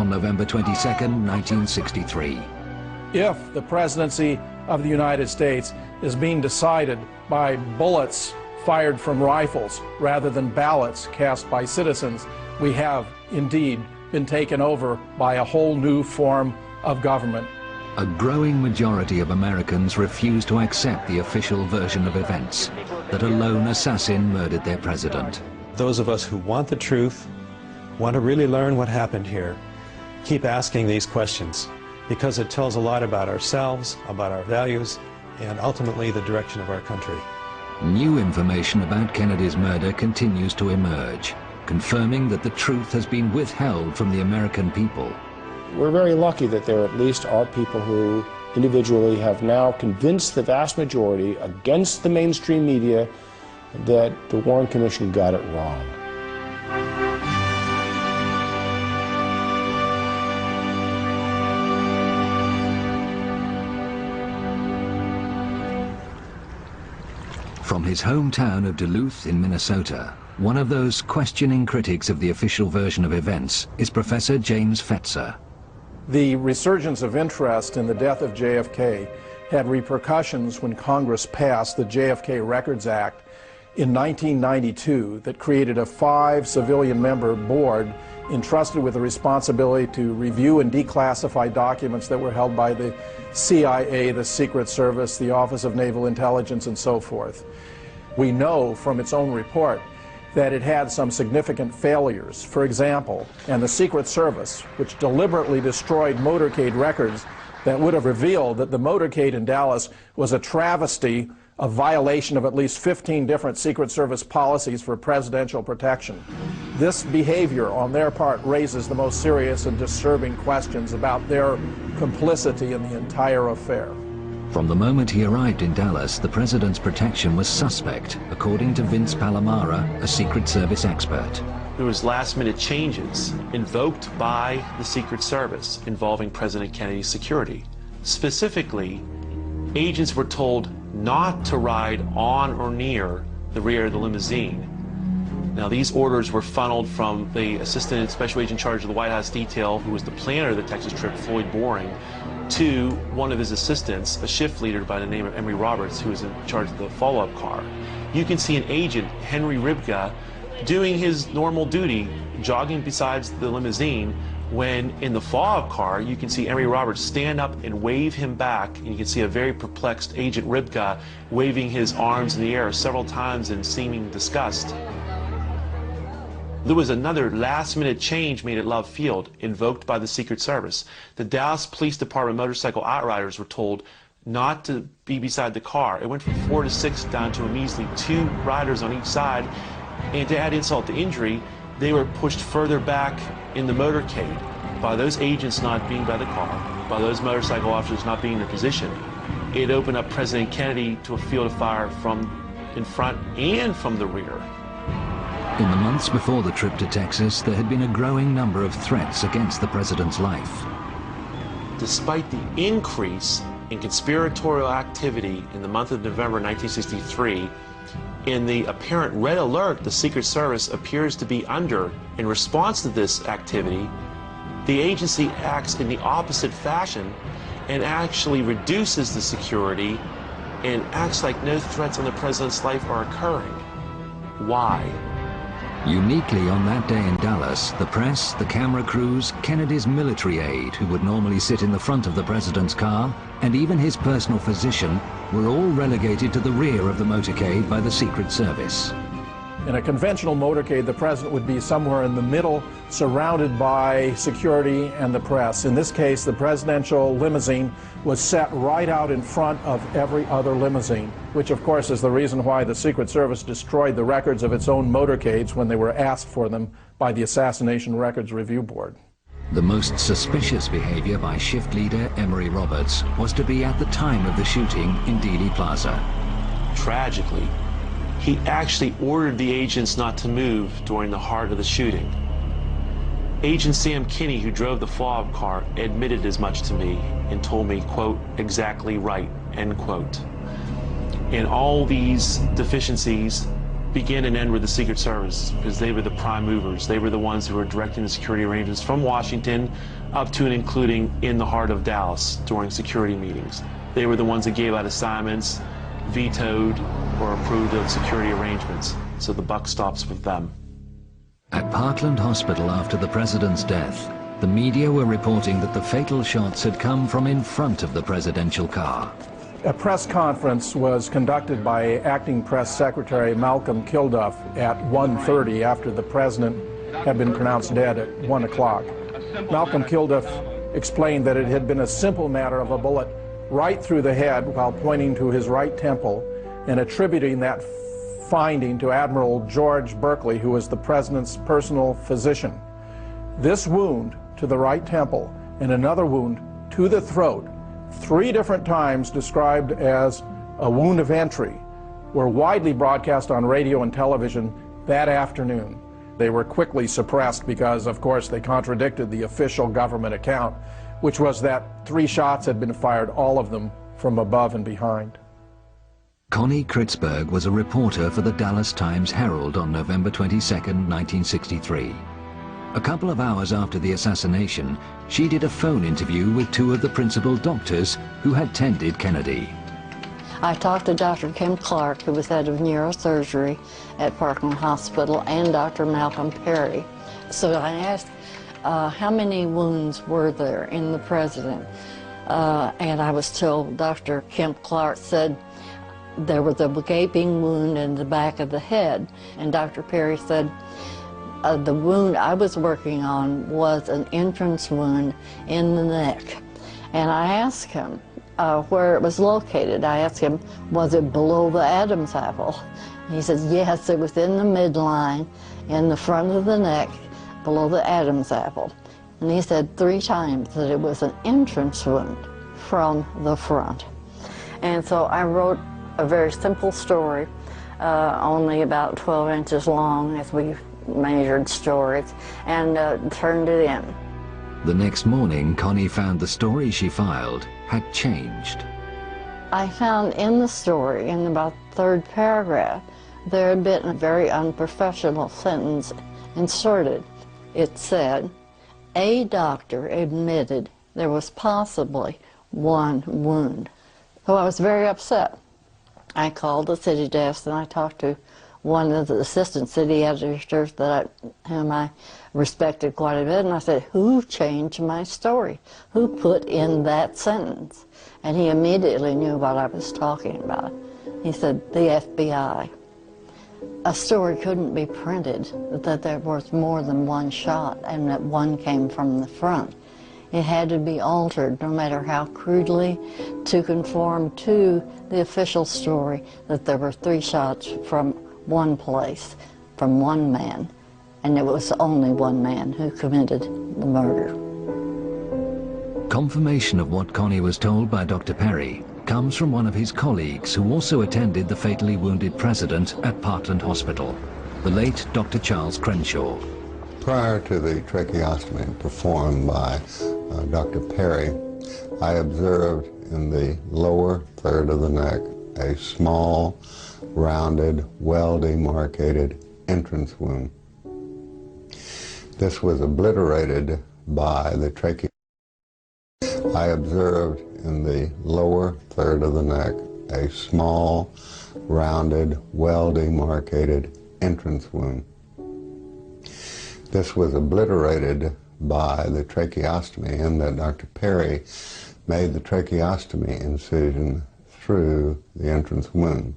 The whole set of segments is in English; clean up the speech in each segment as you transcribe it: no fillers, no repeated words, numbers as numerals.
on November 22, 1963. If the presidency of the United States is being decided by bullets fired from rifles rather than ballots cast by citizens, we have indeed been taken over by a whole new form of government. A growing majority of Americans refuse to accept the official version of events, that a lone assassin murdered their president. Those of us who want the truth, want to really learn what happened here, keep asking these questions, because it tells a lot about ourselves, about our values, and ultimately the direction of our country. New information about Kennedy's murder continues to emerge, confirming that the truth has been withheld from the American people. We're very lucky that there at least are people who individually have now convinced the vast majority against the mainstream media that the Warren Commission got it wrong. From his hometown of Duluth in Minnesota, one of those questioning critics of the official version of events is Professor James Fetzer. The resurgence of interest in the death of JFK had repercussions when Congress passed the JFK Records Act in 1992 that created a 5-civilian-member board entrusted with the responsibility to review and declassify documents that were held by the CIA, the Secret Service, the Office of Naval Intelligence, and so forth. We know from its own report that it had some significant failures. For example, and the Secret Service, which deliberately destroyed motorcade records that would have revealed that the motorcade in Dallas was a travesty, a violation of at least 15 different Secret Service policies for presidential protection. This behavior on their part raises the most serious and disturbing questions about their complicity in the entire affair. From the moment he arrived in Dallas, the president's protection was suspect, according to Vince Palomara, a Secret Service expert. There was last-minute changes invoked by the Secret Service involving President Kennedy's security. Specifically, agents were told not to ride on or near the rear of the limousine. Now, these orders were funneled from the Assistant Special Agent in charge of the White House detail, who was the planner of the Texas trip, Floyd Boring, to one of his assistants, a shift leader by the name of Emory Roberts, who was in charge of the follow-up car. You can see an agent, Henry Ribka, doing his normal duty, jogging besides the limousine, when in the follow-up car, you can see Emory Roberts stand up and wave him back, and you can see a very perplexed Agent Ribka waving his arms in the air several times in seeming disgust. There was another last-minute change made at Love Field, invoked by the Secret Service. The Dallas Police Department motorcycle outriders were told not to be beside the car. It went from 4 to 6 down to a measly 2 riders on each side. And to add insult to injury, they were pushed further back in the motorcade by those agents not being by the car, by those motorcycle officers not being in their position. It opened up President Kennedy to a field of fire from in front and from the rear. In the months before the trip to Texas, there had been a growing number of threats against the president's life. Despite the increase in conspiratorial activity in the month of November 1963, in the apparent red alert the Secret Service appears to be under in response to this activity, the agency acts in the opposite fashion and actually reduces the security and acts like no threats on the president's life are occurring. Why? Uniquely on that day in Dallas, the press, the camera crews, Kennedy's military aide, who would normally sit in the front of the president's car, and even his personal physician, were all relegated to the rear of the motorcade by the Secret Service. In a conventional motorcade, the president would be somewhere in the middle, surrounded by security and the press. In this case, the presidential limousine was set right out in front of every other limousine, which of course is the reason why the Secret Service destroyed the records of its own motorcades when they were asked for them by the Assassination Records Review Board. The most suspicious behavior by shift leader Emory Roberts was to be at the time of the shooting in Dealey Plaza. Tragically, he actually ordered the agents not to move during the heart of the shooting. Agent Sam Kinney, who drove the follow-up car, admitted as much to me and told me, quote, exactly right, end quote. And all these deficiencies begin and end with the Secret Service, because they were the prime movers. They were the ones who were directing the security arrangements from Washington up to and including in the heart of Dallas during security meetings. They were the ones that gave out assignments, vetoed or approved of security arrangements. So the buck stops with them. At Parkland Hospital after the president's death, the media were reporting that the fatal shots had come from in front of the presidential car. A press conference was conducted by Acting Press Secretary Malcolm Kilduff at 1:30 after the president had been pronounced dead at 1 o'clock. Malcolm Kilduff explained that it had been a simple matter of a bullet right through the head while pointing to his right temple and attributing that finding to Admiral George Berkeley, who was the president's personal physician. This wound to the right temple and another wound to the throat, 3 different times described as a wound of entry, were widely broadcast on radio and television that afternoon. They were quickly suppressed because, of course, they contradicted the official government account, which was that 3 shots had been fired, all of them from above and behind. Connie Kritzberg was a reporter for the Dallas Times-Herald on November 22, 1963. A couple of hours after the assassination, she did a phone interview with 2 of the principal doctors who had tended Kennedy. I talked to Dr. Kim Clark, who was head of neurosurgery at Parkland Hospital, and Dr. Malcolm Perry. So I asked, how many wounds were there in the president? And I was told, Dr. Kim Clark said there was a gaping wound in the back of the head. And Dr. Perry said, the wound I was working on was an entrance wound in the neck. And I asked him where it was located. I asked him, was it below the Adam's apple? He said, yes, it was in the midline, in the front of the neck, below the Adam's apple. And he said 3 times that it was an entrance wound from the front. And so I wrote a very simple story, only about 12 inches long as we measured stories, and turned it in. The next morning, Connie found the story she filed had changed. I found in the story, in about the 3rd paragraph, there had been a very unprofessional sentence inserted. It said, a doctor admitted there was possibly 1 wound. So I was very upset. I called the city desk and I talked to one of the assistant city editors whom I respected quite a bit, and I said, who changed my story? Who put in that sentence? And he immediately knew what I was talking about. He said, the FBI. A story couldn't be printed that there was more than 1 shot and that 1 came from the front. It had to be altered, no matter how crudely, to conform to the official story that there were 3 shots from 1 place, from 1 man, and it was only 1 man who committed the murder. Confirmation of what Connie was told by Dr. Perry comes from one of his colleagues who also attended the fatally wounded president at Parkland Hospital, the late Dr. Charles Crenshaw. Prior to the tracheostomy performed by Dr. Perry, I observed in the lower third of the neck a small, rounded, well-demarcated entrance wound. This was obliterated by the tracheostomy. I observed in the lower third of the neck a small, rounded, well-demarcated entrance wound. This was obliterated by the tracheostomy in that Dr. Perry made the tracheostomy incision through the entrance wound.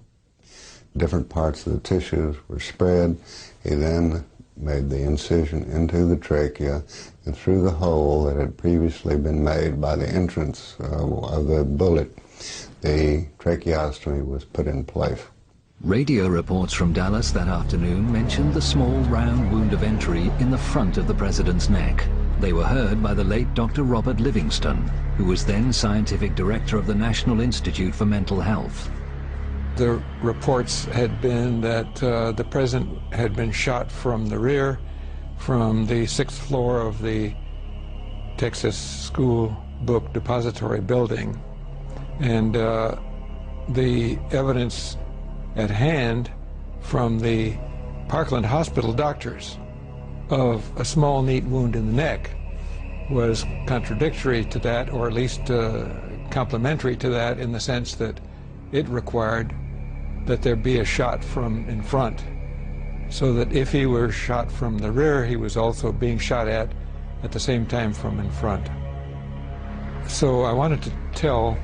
Different parts of the tissues were spread. He then made the incision into the trachea and through the hole that had previously been made by the entrance of the bullet, the tracheostomy was put in place. Radio reports from Dallas that afternoon mentioned the small round wound of entry in the front of the president's neck. They were heard by the late Dr. Robert Livingston, who was then scientific director of the National Institute for Mental Health. The reports had been that the president had been shot from the rear, from the 6th floor of the Texas School Book Depository building. And the evidence at hand from the Parkland Hospital doctors of a small, neat wound in the neck was contradictory to that, or at least complementary to that, in the sense that it required that there be a shot from in front, so that if he were shot from the rear, he was also being shot at the same time from in front. So I wanted to tell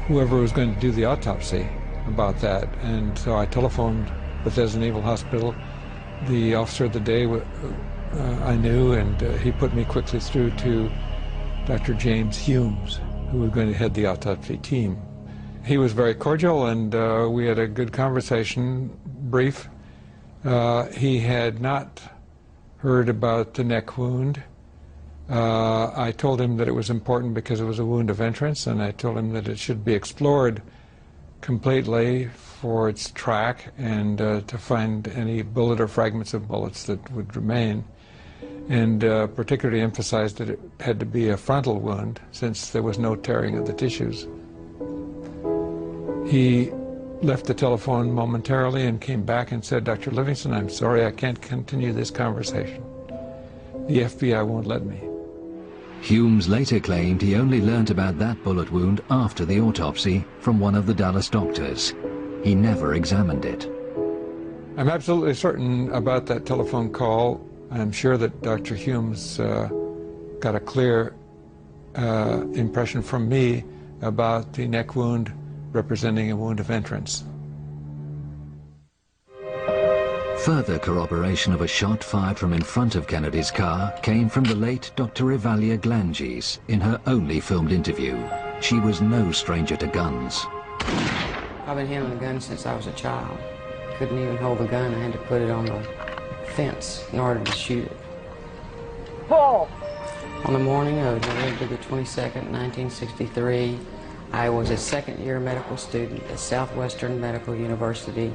whoever was going to do the autopsy about that, and so I telephoned Bethesda Naval Hospital. The officer of the day I knew, and he put me quickly through to Dr. James Humes, who was going to head the autopsy team. He was very cordial, and we had a good conversation, brief. He had not heard about the neck wound. I told him that it was important because it was a wound of entrance, and I told him that it should be explored completely for its track and to find any bullet or fragments of bullets that would remain, and particularly emphasized that it had to be a frontal wound since there was no tearing of the tissues. He left the telephone momentarily and came back and said, "Dr. Livingston, I'm sorry, I can't continue this conversation. The FBI won't let me." Humes later claimed he only learnt about that bullet wound after the autopsy from one of the Dallas doctors. He never examined it. I'm absolutely certain about that telephone call. I'm sure that Dr. Humes got a clear impression from me about the neck wound representing a wound of entrance. Further corroboration of a shot fired from in front of Kennedy's car came from the late Dr. Evalia Glanges in her only filmed interview. She was no stranger to guns. I've been handling a gun since I was a child. Couldn't even hold the gun. I had to put it on the fence in order to shoot it. Paul! On the morning of November the 22nd, 1963, I was a second-year medical student at Southwestern Medical University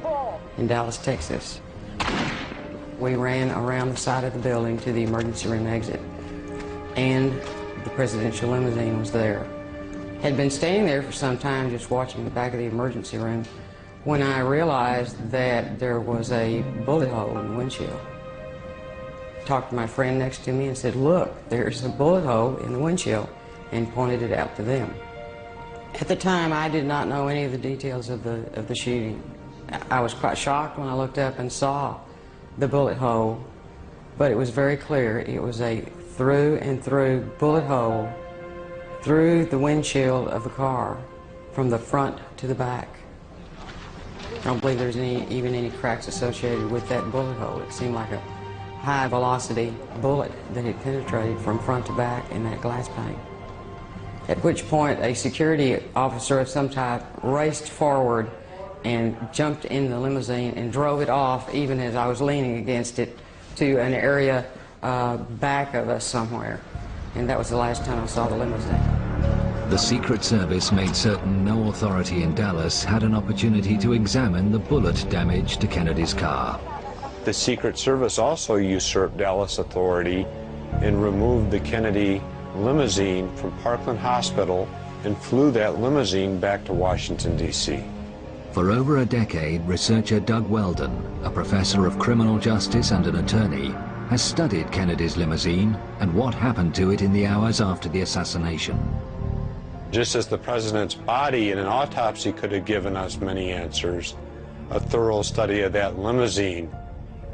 in Dallas, Texas. We ran around the side of the building to the emergency room exit, and the presidential limousine was there. Had been standing there for some time just watching the back of the emergency room when I realized that there was a bullet hole in the windshield. Talked to my friend next to me and said, "Look, there's a bullet hole in the windshield," and pointed it out to them. At the time, I did not know any of the details of the shooting. I was quite shocked when I looked up and saw the bullet hole, but it was very clear. It was a through and through bullet hole through the windshield of the car from the front to the back. I don't believe there's even any cracks associated with that bullet hole. It seemed like a high-velocity bullet that had penetrated from front to back in that glass pane. At which point a security officer of some type raced forward and jumped in the limousine and drove it off even as I was leaning against it to an area back of us somewhere. And that was the last time I saw the limousine. The Secret Service made certain no authority in Dallas had an opportunity to examine the bullet damage to Kennedy's car. The Secret Service also usurped Dallas authority and removed the Kennedy limousine from Parkland Hospital and flew that limousine back to Washington, D.C. For over a decade, researcher Doug Weldon, a professor of criminal justice and an attorney, has studied Kennedy's limousine and what happened to it in the hours after the assassination. Just as the president's body in an autopsy could have given us many answers, a thorough study of that limousine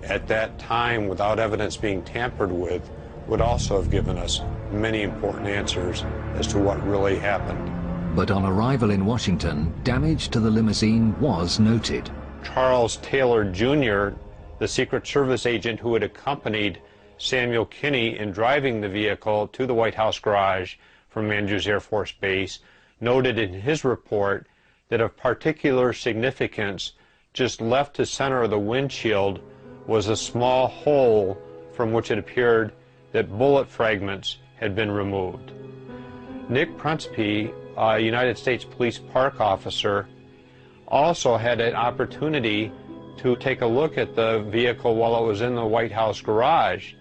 at that time without evidence being tampered with would also have given us many important answers as to what really happened. But on arrival in Washington, damage to the limousine was noted. Charles Taylor Jr., the Secret Service agent who had accompanied Samuel Kinney in driving the vehicle to the White House garage from Andrews Air Force Base, noted in his report that of particular significance, just left to center of the windshield was a small hole from which it appeared that bullet fragments had been removed. Nick Prunspy, a United States Police Park officer, also had an opportunity to take a look at the vehicle while it was in the White House garage.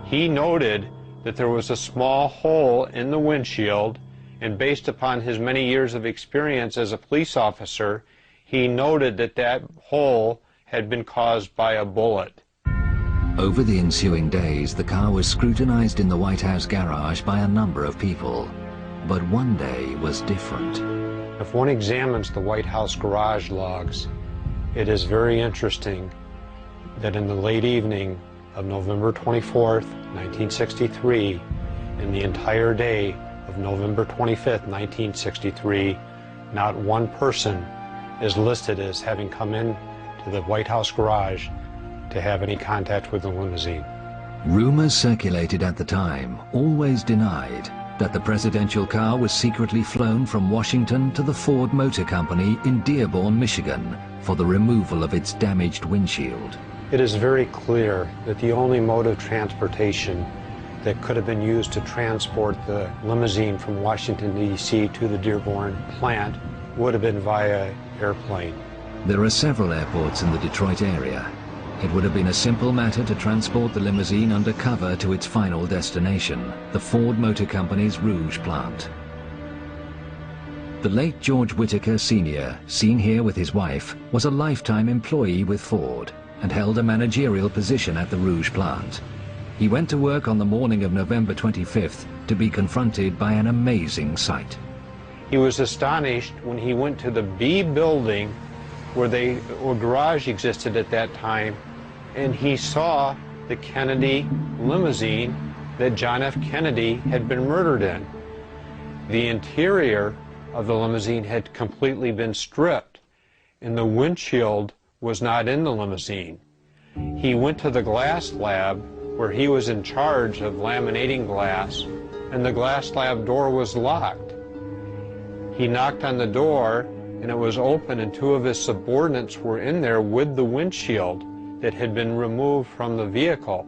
He noted that there was a small hole in the windshield, and based upon his many years of experience as a police officer, he noted that that hole had been caused by a bullet. Over the ensuing days, the car was scrutinized in the White House garage by a number of people. But one day was different. If one examines the White House garage logs, it is very interesting that in the late evening of November 24th, 1963, and the entire day of November 25th, 1963, not one person is listed as having come in to the White House garage to have any contact with the limousine. Rumors circulated at the time always denied that the presidential car was secretly flown from Washington to the Ford Motor Company in Dearborn, Michigan, for the removal of its damaged windshield. It is very clear that the only mode of transportation that could have been used to transport the limousine from Washington, D.C. to the Dearborn plant would have been via airplane. There are several airports in the Detroit area. It would have been a simple matter to transport the limousine undercover to its final destination, the Ford Motor Company's Rouge plant. The late George Whitaker Sr., seen here with his wife, was a lifetime employee with Ford and held a managerial position at the Rouge plant. He went to work on the morning of November 25th to be confronted by an amazing sight. He was astonished when he went to the B building where a garage existed at that time, and he saw the Kennedy limousine that John F. Kennedy had been murdered in. The interior of the limousine had completely been stripped, and the windshield was not in the limousine. He went to the glass lab where he was in charge of laminating glass, and the glass lab door was locked. He knocked on the door, and it was open, and two of his subordinates were in there with the windshield that had been removed from the vehicle.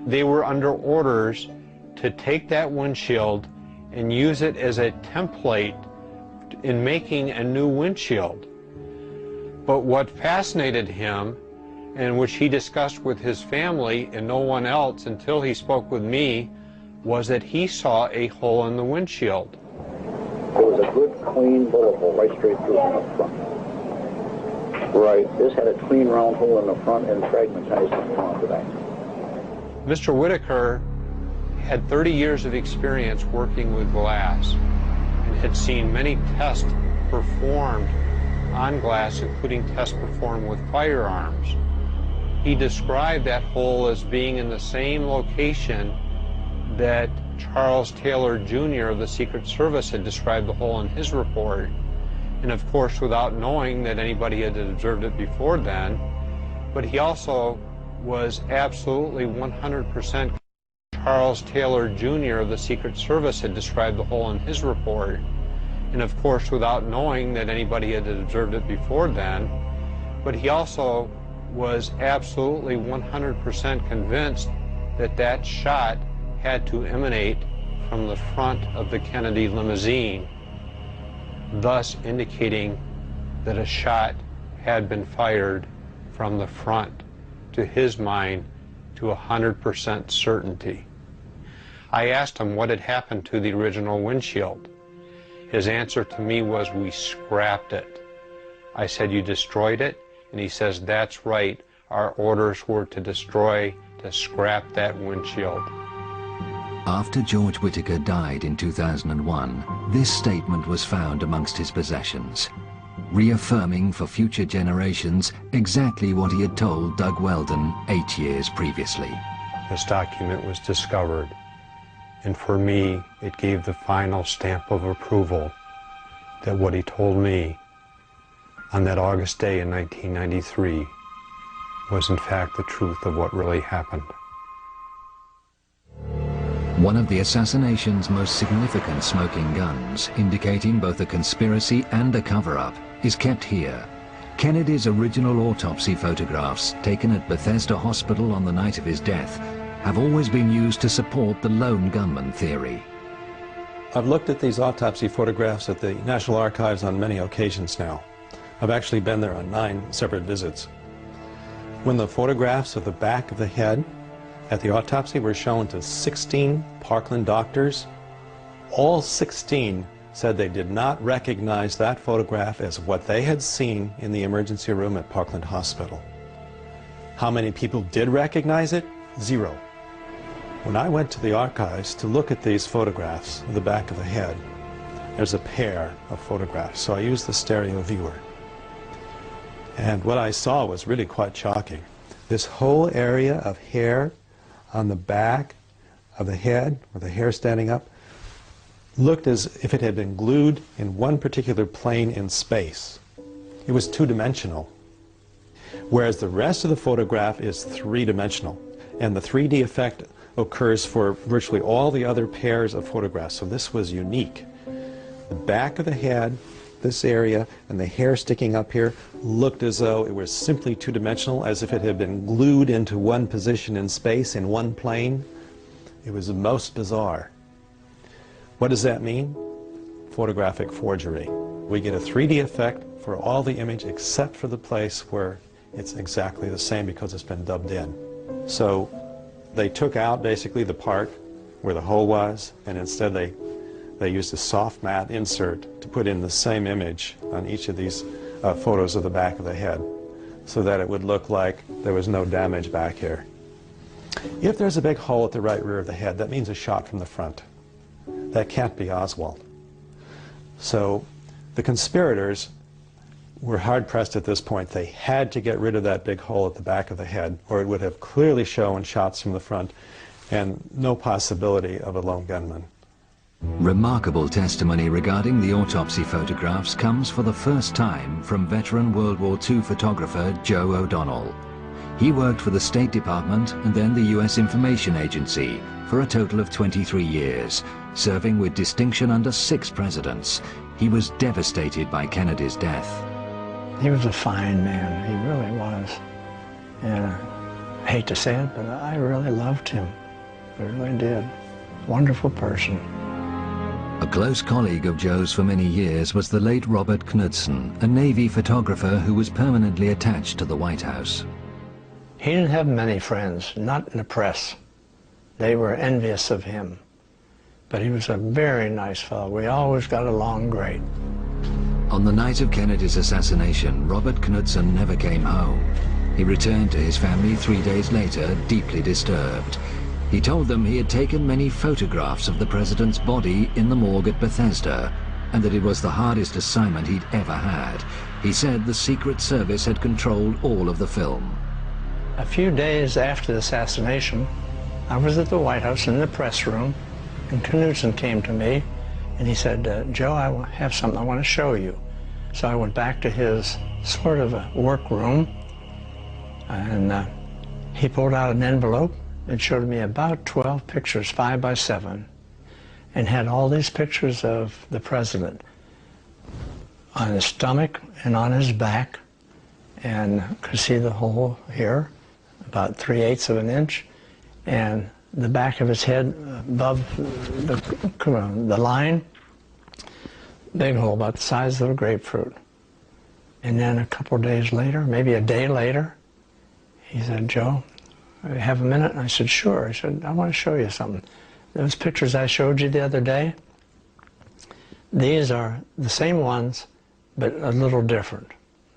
They were under orders to take that windshield and use it as a template in making a new windshield. But what fascinated him, and which he discussed with his family and no one else until he spoke with me, was that he saw a hole in the windshield. It was a good, clean bullet hole right straight through in the front. Right. This had a clean, round hole in the front and fragmentized in front of that. Mr. Whitaker had 30 years of experience working with glass and had seen many tests performed on glass, including tests performed with firearms. He described that hole as being in the same location that Charles Taylor Jr. of the Secret Service had described the hole in his report. And of course, without knowing that anybody had observed it before then, but he also was absolutely 100% Charles Taylor Jr. of the Secret Service had described the hole in his report. And of course, without knowing that anybody had observed it before then, but he also was absolutely 100% convinced that that shot had to emanate from the front of the Kennedy limousine, thus indicating that a shot had been fired from the front, to his mind, to 100% certainty. I asked him what had happened to the original windshield. His answer to me was, "We scrapped it." I said, "You destroyed it?" And he says, "That's right. Our orders were to scrap that windshield." After George Whitaker died in 2001, this statement was found amongst his possessions, reaffirming for future generations exactly what he had told Doug Weldon 8 years previously. This document was discovered, and for me, it gave the final stamp of approval that what he told me on that August day in 1993 was in fact the truth of what really happened. One of the assassination's most significant smoking guns, indicating both a conspiracy and a cover-up, is kept here. Kennedy's original autopsy photographs, taken at Bethesda Hospital on the night of his death, have always been used to support the lone gunman theory. I've looked at these autopsy photographs at the National Archives on many occasions now. I've actually been there on 9 separate visits. When the photographs of the back of the head at the autopsy were shown to 16 Parkland doctors, all 16 said they did not recognize that photograph as what they had seen in the emergency room at Parkland Hospital. How many people did recognize it? 0. When I went to the archives to look at these photographs of the back of the head, there's a pair of photographs, so I used the stereo viewer. And what I saw was really quite shocking. This whole area of hair on the back of the head, with the hair standing up, looked as if it had been glued in one particular plane in space. It was two-dimensional, whereas the rest of the photograph is three-dimensional. And the 3D effect occurs for virtually all the other pairs of photographs, so this was unique. The back of the head, this area, and the hair sticking up here looked as though it was simply two-dimensional, as if it had been glued into one position in space, in one plane. It was the most bizarre. What does that mean? Photographic forgery. We get a 3D effect for all the image except for the place where it's exactly the same because it's been dubbed in. So they took out basically the part where the hole was, and instead they used a soft matte insert to put in the same image on each of these photos of the back of the head, so that it would look like there was no damage back here. If there's a big hole at the right rear of the head, that means a shot from the front. That can't be Oswald. So the conspirators were hard-pressed at this point. They had to get rid of that big hole at the back of the head, or it would have clearly shown shots from the front and no possibility of a lone gunman. Remarkable testimony regarding the autopsy photographs comes for the first time from veteran World War II photographer Joe O'Donnell. He worked for the State Department and then the U.S. Information Agency for a total of 23 years, serving with distinction under 6 presidents. He was devastated by Kennedy's death. He was a fine man, he really was. And I hate to say it, but I really loved him. I really did. Wonderful person. A close colleague of Joe's for many years was the late Robert Knudsen, a Navy photographer who was permanently attached to the White House. He didn't have many friends, not in the press. They were envious of him. But he was a very nice fellow. We always got along great. On the night of Kennedy's assassination, Robert Knudsen never came home. He returned to his family 3 days later, deeply disturbed. He told them he had taken many photographs of the president's body in the morgue at Bethesda, and that it was the hardest assignment he'd ever had. He said the Secret Service had controlled all of the film. A few days after the assassination, I was at the White House in the press room, and Knudsen came to me, and he said, Joe, I have something I want to show you. So I went back to his sort of a workroom, and he pulled out an envelope and showed me about 12 pictures, 5 by 7, and had all these pictures of the president on his stomach and on his back, and could see the hole here, about 3/8 of an inch, and the back of his head above the line, big hole about the size of a grapefruit. And then a couple of days later, maybe a day later, he said, Joe, have a minute? And I said, sure. He said, I want to show you something. Those pictures I showed you the other day, these are the same ones, but a little different.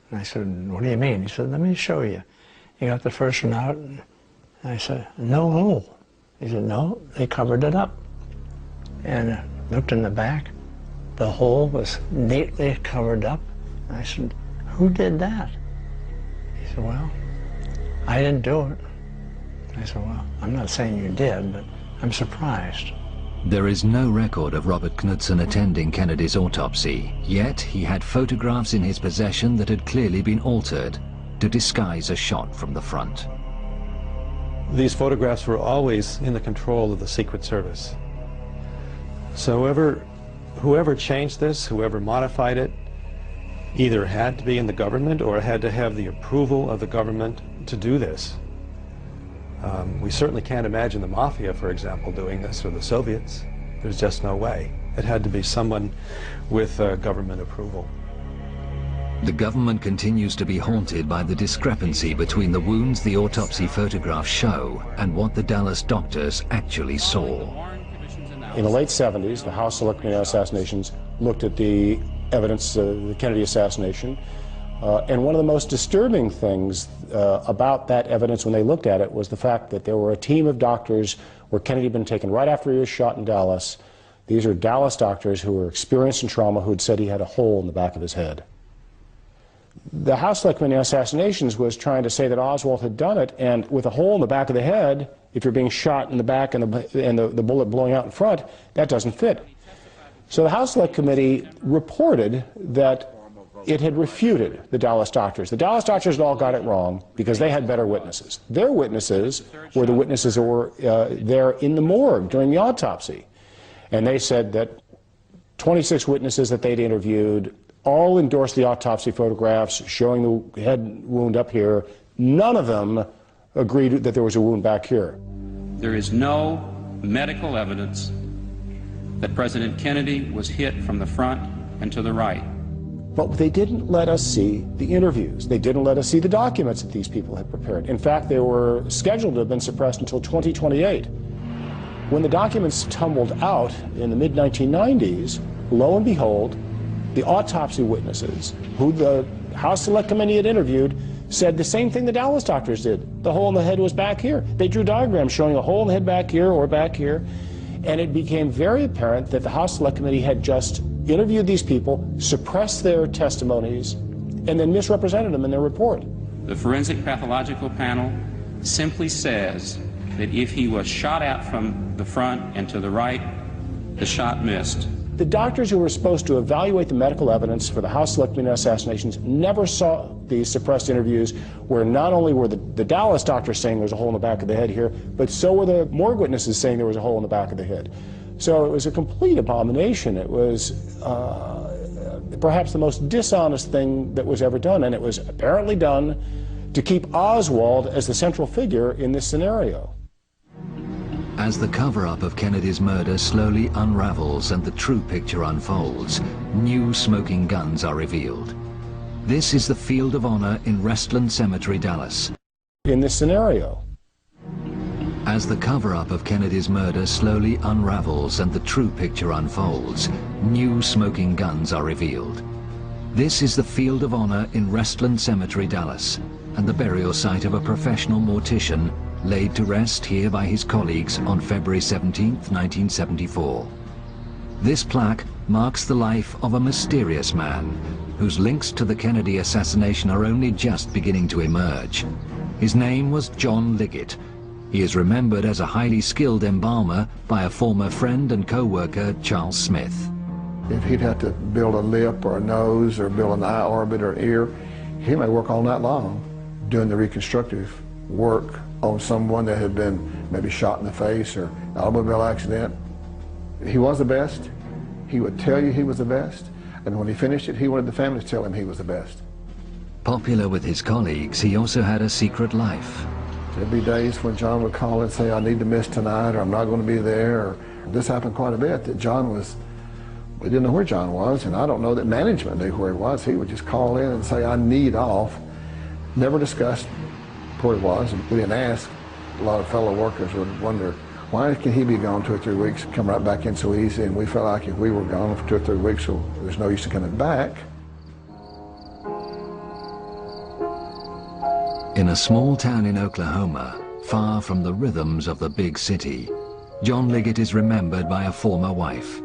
And I said, what do you mean? He said, let me show you. He got the first one out, and I said, no hole. He said, no, they covered it up. And I looked in the back. The hole was neatly covered up. And I said, who did that? He said, well, I didn't do it. I said, well, I'm not saying you did, but I'm surprised. There is no record of Robert Knudsen attending Kennedy's autopsy, yet he had photographs in his possession that had clearly been altered to disguise a shot from the front. These photographs were always in the control of the Secret Service. So whoever changed this, whoever modified it, either had to be in the government or had to have the approval of the government to do this. We certainly can't imagine the Mafia, for example, doing this, or the Soviets. There's just no way. It had to be someone with government approval. The government continues to be haunted by the discrepancy between the wounds the autopsy photographs show and what the Dallas doctors actually saw. In the late 70s, the House Select Committee on Assassinations looked at the evidence of the Kennedy assassination, And one of the most disturbing things about that evidence when they looked at it was the fact that there were a team of doctors where Kennedy had been taken right after he was shot in Dallas. These are Dallas doctors who were experienced in trauma who had said he had a hole in the back of his head. The House Select Committee on Assassinations was trying to say that Oswald had done it, and with a hole in the back of the head, if you're being shot in the back and the bullet blowing out in front, that doesn't fit. So the House Select Committee reported that it had refuted the Dallas doctors. The Dallas doctors had all got it wrong because they had better witnesses. Their witnesses were the witnesses that were there in the morgue during the autopsy. And they said that 26 witnesses that they'd interviewed all endorsed the autopsy photographs showing the head wound up here. None of them agreed that there was a wound back here. There is no medical evidence that President Kennedy was hit from the front and to the right. But they didn't let us see the interviews. They didn't let us see the documents that these people had prepared. In fact, they were scheduled to have been suppressed until 2028. When the documents tumbled out in the mid-1990s, lo and behold, the autopsy witnesses, who the House Select Committee had interviewed, said the same thing the Dallas doctors did. The hole in the head was back here. They drew diagrams showing a hole in the head back here or back here, and it became very apparent that the House Select Committee had just interviewed these people, suppressed their testimonies, and then misrepresented them in their report. The forensic pathological panel simply says that if he was shot at from the front and to the right, the shot missed. The doctors who were supposed to evaluate the medical evidence for the House Select Committee on Assassinations never saw these suppressed interviews where not only were the Dallas doctors saying there's a hole in the back of the head here, but so were the morgue witnesses saying there was a hole in the back of the head. So it was a complete abomination. It was perhaps the most dishonest thing that was ever done, and it was apparently done to keep Oswald as the central figure in this scenario. As the cover-up of Kennedy's murder slowly unravels and the true picture unfolds, new smoking guns are revealed. This is the Field of Honor in Restland Cemetery, Dallas. In this scenario. As the cover-up of Kennedy's murder slowly unravels and the true picture unfolds, new smoking guns are revealed. This is the Field of Honor in Restland Cemetery, Dallas, and the burial site of a professional mortician laid to rest here by his colleagues on February 17, 1974. This plaque marks the life of a mysterious man whose links to the Kennedy assassination are only just beginning to emerge. His name was John Liggett. He is remembered as a highly skilled embalmer by a former friend and co-worker, Charles Smith. If he'd have to build a lip or a nose or build an eye orbit or an ear, he may work all night long doing the reconstructive work on someone that had been maybe shot in the face or automobile accident. He was the best. He would tell you he was the best. And when he finished it, he wanted the family to tell him he was the best. Popular with his colleagues, he also had a secret life. There'd be days when John would call and say, I need to miss tonight, or I'm not going to be there. Or this happened quite a bit, that we didn't know where John was, and I don't know that management knew where he was. He would just call in and say, I need off. Never discussed where he was, and we didn't ask. A lot of fellow workers would wonder, why can he be gone 2 or 3 weeks, come right back in so easy? And we felt like if we were gone for 2 or 3 weeks, so there's no use in coming back. In a small town in Oklahoma, far from the rhythms of the big city, John Liggett is remembered by a former wife.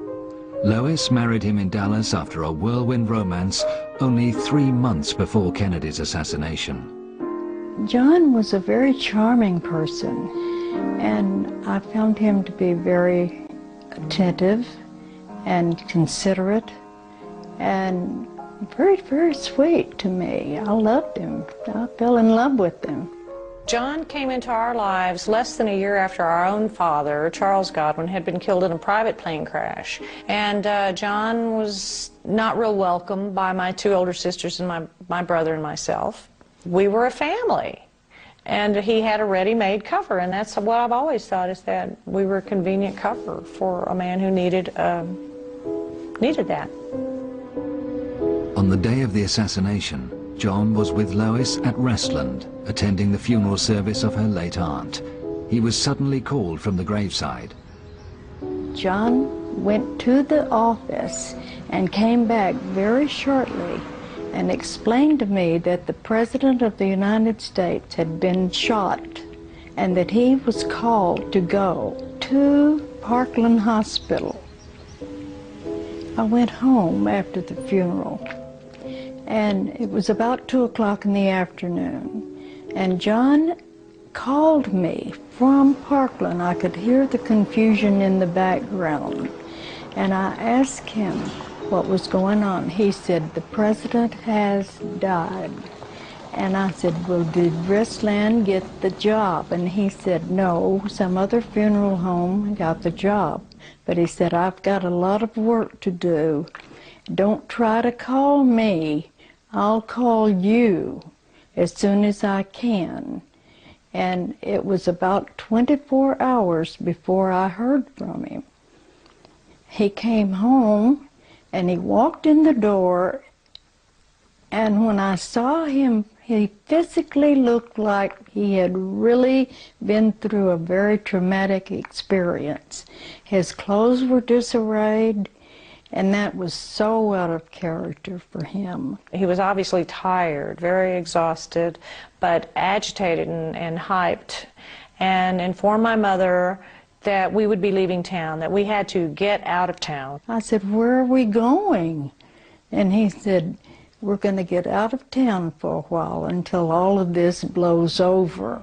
Lois married him in Dallas after a whirlwind romance only 3 months before Kennedy's assassination. John was a very charming person, and I found him to be very attentive and considerate and very, very sweet to me. I loved him. I fell in love with him. John came into our lives less than a year after our own father, Charles Godwin, had been killed in a private plane crash. And John was not real welcome by my 2 older sisters and my brother and myself. We were a family. And he had a ready-made cover, and that's what I've always thought, is that we were a convenient cover for a man who needed that. On the day of the assassination, John was with Lois at Restland, attending the funeral service of her late aunt. He was suddenly called from the graveside. John went to the office and came back very shortly and explained to me that the President of the United States had been shot and that he was called to go to Parkland Hospital. I went home after the funeral, and it was about 2 o'clock in the afternoon, and John called me from Parkland. I could hear the confusion in the background, and I asked him what was going on. He said, "The President has died." And I said, "Well, did Restland get the job?" And he said, "No, some other funeral home got the job." But he said, "I've got a lot of work to do. Don't try to call me. I'll call you as soon as I can." And it was about 24 hours before I heard from him. He came home and he walked in the door, and when I saw him, he physically looked like he had really been through a very traumatic experience. His clothes were disarrayed, and that was so out of character for him. He was obviously tired, very exhausted, but agitated and hyped, and informed my mother that we would be leaving town, that we had to get out of town. I said, "Where are we going?" And he said, "We're going to get out of town for a while until all of this blows over."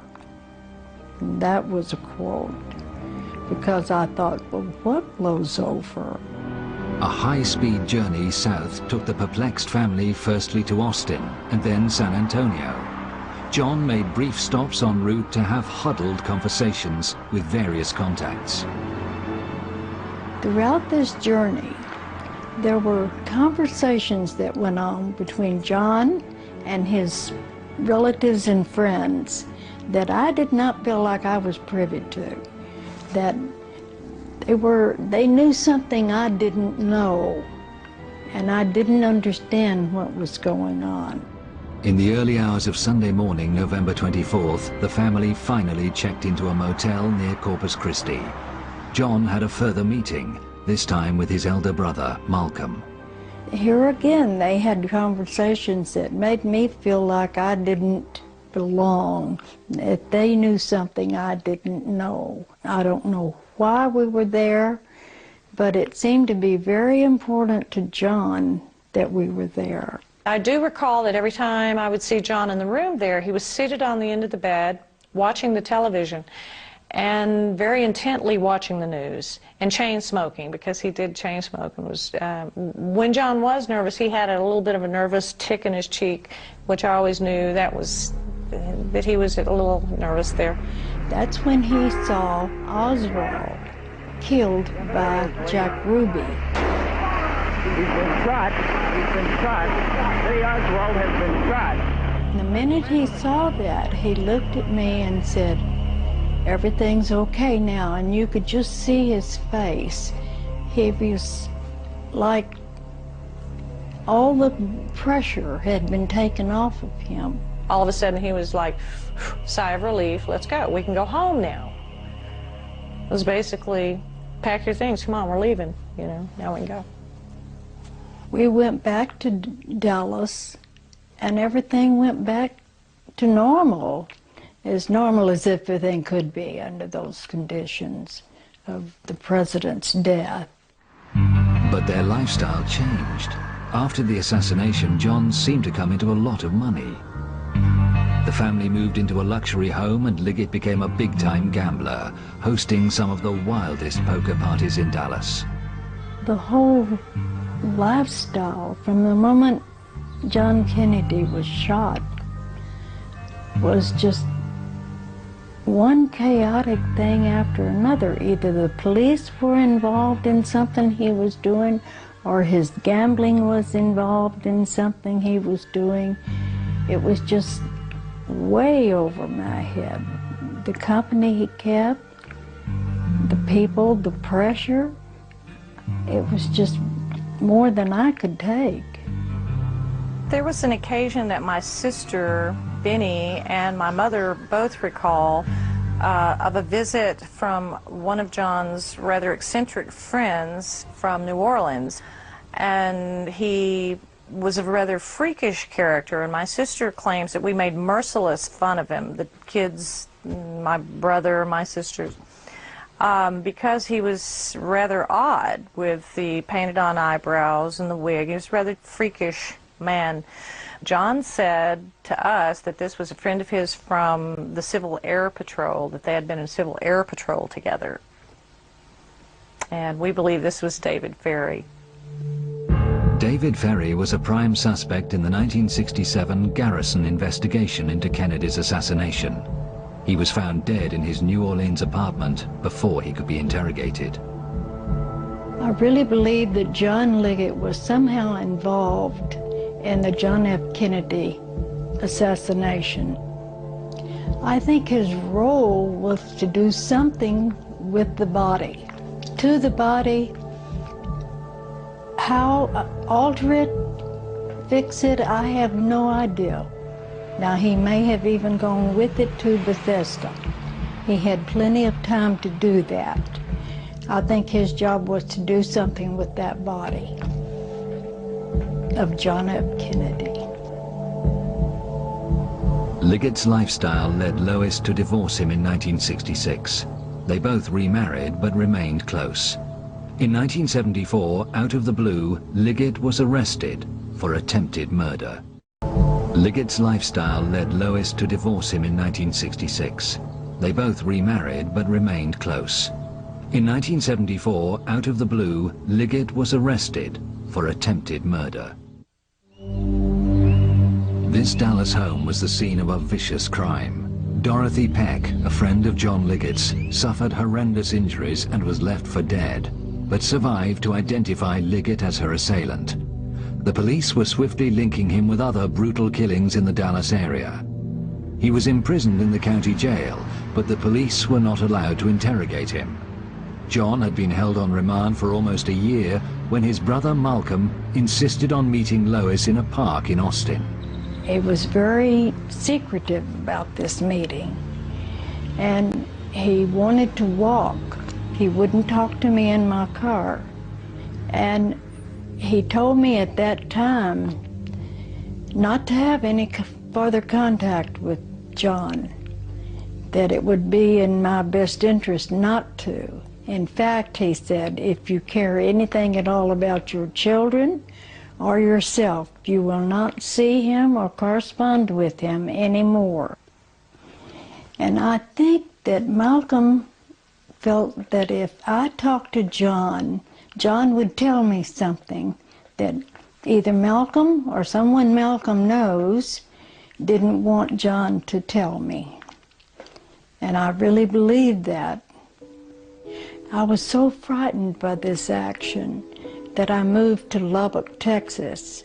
And that was a quote, because I thought, well, what blows over? A high-speed journey south took the perplexed family firstly to Austin and then San Antonio. John made brief stops en route to have huddled conversations with various contacts. Throughout this journey, there were conversations that went on between John and his relatives and friends that I did not feel like I was privy to. That they knew something I didn't know, and I didn't understand what was going on. In the early hours of Sunday morning, November 24th, the family finally checked into a motel near Corpus Christi. John had a further meeting, this time with his elder brother, Malcolm. Here again, they had conversations that made me feel like I didn't belong, that they knew something I didn't know. I don't know why we were there, but it seemed to be very important to John that we were there. I do recall that every time I would see John in the room there, he was seated on the end of the bed, watching the television, and very intently watching the news, and chain smoking, because he did chain smoke. And was when John was nervous, he had a little bit of a nervous tick in his cheek, which I always knew that he was a little nervous there. That's when he saw Oswald killed by Jack Ruby. He's been shot. He's been shot. Lee Oswald has been shot. The minute he saw that, he looked at me and said, "Everything's okay now," and you could just see his face. He was like all the pressure had been taken off of him. All of a sudden he was like, sigh of relief, let's go, we can go home now. It was basically, pack your things, come on, we're leaving, now we can go. We went back to Dallas, and everything went back to normal as everything could be under those conditions of the president's death. But their lifestyle changed. After the assassination, John seemed to come into a lot of money. The family moved into a luxury home, and Liggett became a big-time gambler, hosting some of the wildest poker parties in Dallas. The whole lifestyle, from the moment John Kennedy was shot, was just one chaotic thing after another. Either the police were involved in something he was doing, or his gambling was involved in something he was doing. It was just way over my head. The company he kept, the people, the pressure, it was just more than I could take. There was an occasion that my sister, Benny, and my mother both recall of a visit from one of John's rather eccentric friends from New Orleans. And he was a rather freakish character, and my sister claims that we made merciless fun of him, the kids, my brother, my sisters, because he was rather odd with the painted-on eyebrows and the wig. He was a rather freakish man. John said to us that this was a friend of his from the Civil Air Patrol, that they had been in Civil Air Patrol together. And we believe this was David Ferrie. David Ferrie was a prime suspect in the 1967 Garrison investigation into Kennedy's assassination. He was found dead in his New Orleans apartment before he could be interrogated. I really believe that John Liggett was somehow involved in the John F. Kennedy assassination. I think his role was to do something with the body. To the body, how alter it, fix it, I have no idea. Now, he may have even gone with it to Bethesda. He had plenty of time to do that. I think his job was to do something with that body of John F. Kennedy. Liggett's lifestyle led Lois to divorce him in 1966. They both remarried but remained close. In 1974, out of the blue, Liggett was arrested for attempted murder. Liggett's lifestyle led Lois to divorce him in 1966. They both remarried but remained close. In 1974, out of the blue, Liggett was arrested for attempted murder. This Dallas home was the scene of a vicious crime. Dorothy Peck, a friend of John Liggett's, suffered horrendous injuries and was left for dead, but survived to identify Liggett as her assailant. The police were swiftly linking him with other brutal killings in the Dallas area. He was imprisoned in the county jail, but the police were not allowed to interrogate him. John had been held on remand for almost a year when his brother Malcolm insisted on meeting Lois in a park in Austin. He was very secretive about this meeting, and he wanted to walk. He wouldn't talk to me in my car. And he told me at that time not to have any further contact with John, that it would be in my best interest not to. In fact, he said, if you care anything at all about your children or yourself, you will not see him or correspond with him anymore. And I think that Malcolm felt that if I talked to John, John would tell me something that either Malcolm or someone Malcolm knows didn't want John to tell me. And I really believed that. I was so frightened by this action that I moved to Lubbock, Texas.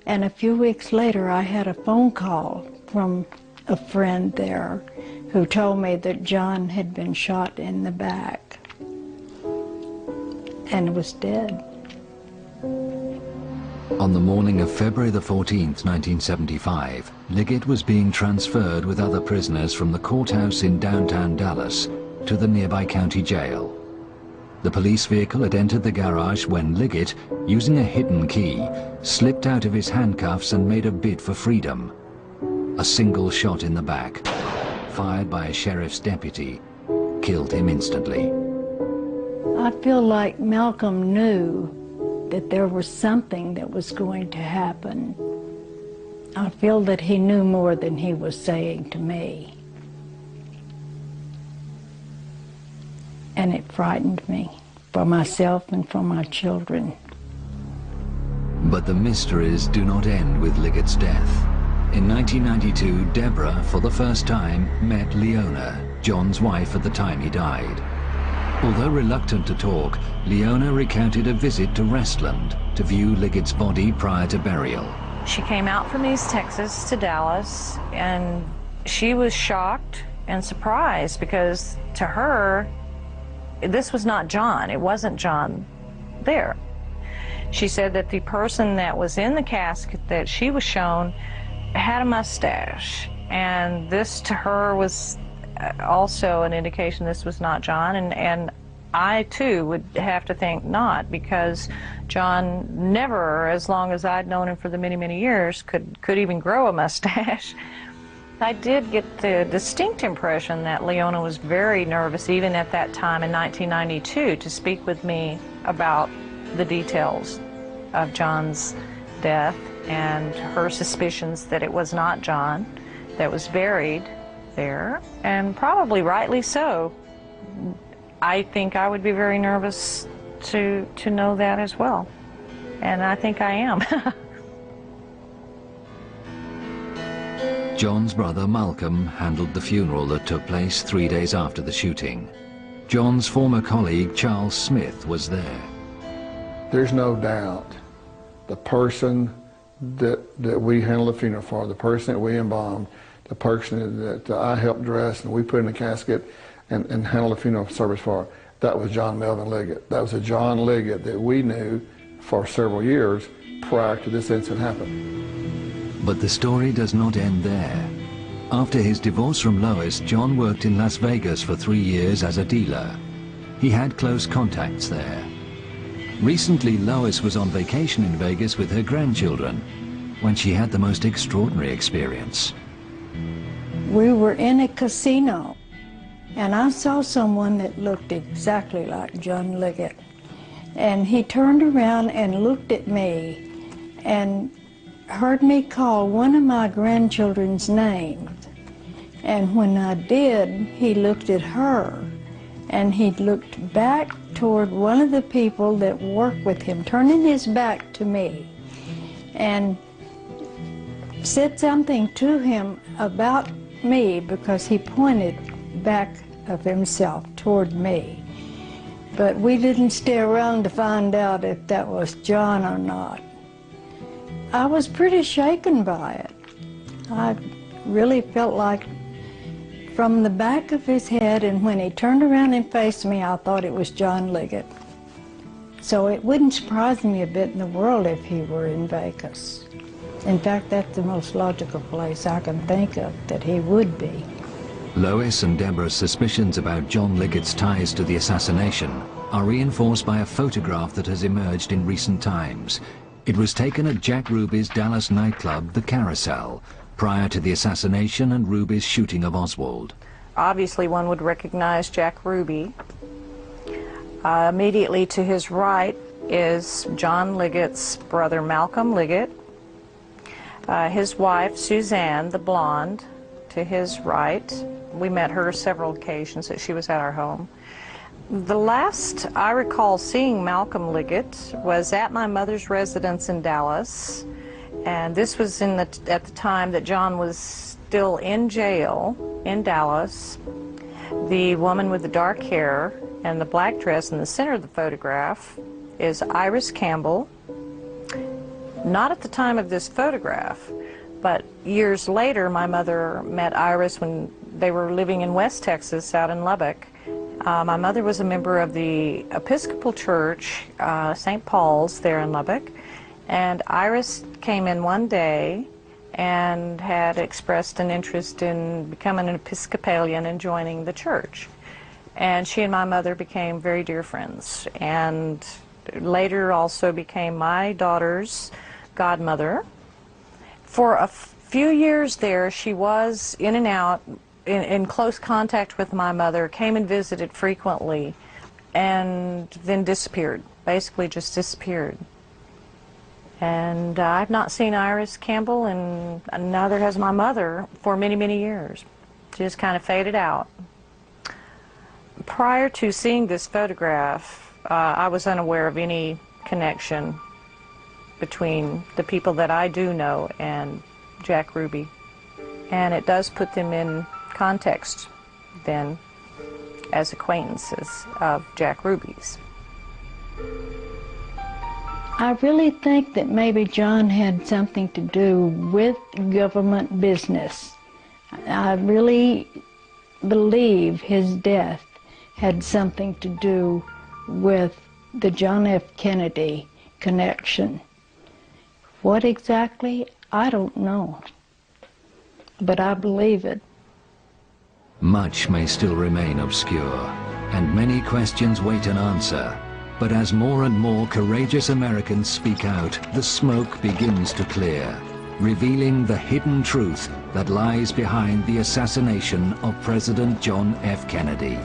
And a few weeks later, I had a phone call from a friend there who told me that John had been shot in the back and was dead. On the morning of February the 14th, 1975, Liggett was being transferred with other prisoners from the courthouse in downtown Dallas to the nearby county jail. The police vehicle had entered the garage when Liggett, using a hidden key, slipped out of his handcuffs and made a bid for freedom. A single shot in the back, fired by a sheriff's deputy, killed him instantly. I feel like Malcolm knew that there was something that was going to happen. I feel that he knew more than he was saying to me. And it frightened me, for myself and for my children. But the mysteries do not end with Liggett's death. In 1992, Deborah, for the first time, met Leona, John's wife at the time he died. Although reluctant to talk, Leona recounted a visit to Restland to view Liggett's body prior to burial. She came out from East Texas to Dallas, and she was shocked and surprised because to her, this was not John. It wasn't John there. She said that the person that was in the casket that she was shown had a mustache, and this to her was also an indication this was not John, and I too would have to think not, because John never, as long as I'd known him for the many, many years, could even grow a mustache. I did get the distinct impression that Leona was very nervous, even at that time in 1992, to speak with me about the details of John's death and her suspicions that it was not John that was buried there, and probably rightly so. I think I would be very nervous to know that as well, and I think I am. John's brother Malcolm handled the funeral that took place 3 days after the shooting. John's former colleague Charles Smith was there. There's no doubt the person that we handled the funeral for, the person that we embalmed, the person that I helped dress and we put in the casket and handled the funeral service for, that was John Melvin Liggett. That was a John Liggett that we knew for several years prior to this incident happening. But the story does not end there. After his divorce from Lois, John worked in Las Vegas for 3 years as a dealer. He had close contacts there. Recently, Lois was on vacation in Vegas with her grandchildren when she had the most extraordinary experience. We were in a casino, and I saw someone that looked exactly like John Liggett. And he turned around and looked at me and heard me call one of my grandchildren's names. And when I did, he looked at her, and he looked back toward one of the people that worked with him, turning his back to me, and said something to him about me, because he pointed back of himself toward me. But we didn't stay around to find out if that was John or not. I was pretty shaken by it. I really felt like from the back of his head, and when he turned around and faced me, I thought it was John Liggett. So it wouldn't surprise me a bit in the world if he were in Vegas. In fact, that's the most logical place I can think of that he would be. Lois and Deborah's suspicions about John Liggett's ties to the assassination are reinforced by a photograph that has emerged in recent times. It was taken at Jack Ruby's Dallas nightclub, The Carousel, prior to the assassination and Ruby's shooting of Oswald. Obviously, one would recognize Jack Ruby. Immediately to his right is John Liggett's brother, Malcolm Liggett. His wife, Suzanne, the blonde, to his right. We met her several occasions that she was at our home. The last I recall seeing Malcolm Liggett was at my mother's residence in Dallas, and this was at the time that John was still in jail in Dallas. The woman with the dark hair and the black dress in the center of the photograph is Iris Campbell. Not at the time of this photograph, but years later my mother met Iris when they were living in West Texas out in Lubbock. My mother was a member of the Episcopal Church, St. Paul's there in Lubbock, and Iris came in one day and had expressed an interest in becoming an Episcopalian and joining the church. And she and my mother became very dear friends, and later also became my daughter's godmother. For a few years there, she was in and out, in close contact with my mother, came and visited frequently, and then disappeared, basically just disappeared. And I've not seen Iris Campbell, and neither has my mother, for many, many years. She just kind of faded out. Prior to seeing this photograph, I was unaware of any connection between the people that I do know and Jack Ruby. And it does put them in context then as acquaintances of Jack Ruby's. I really think that maybe John had something to do with government business. I really believe his death had something to do with the John F. Kennedy connection. What exactly, I don't know, but I believe it. Much may still remain obscure. and many questions wait an answer. But as more and more courageous Americans speak out, the smoke begins to clear, revealing the hidden truth that lies behind the assassination of President John F. Kennedy.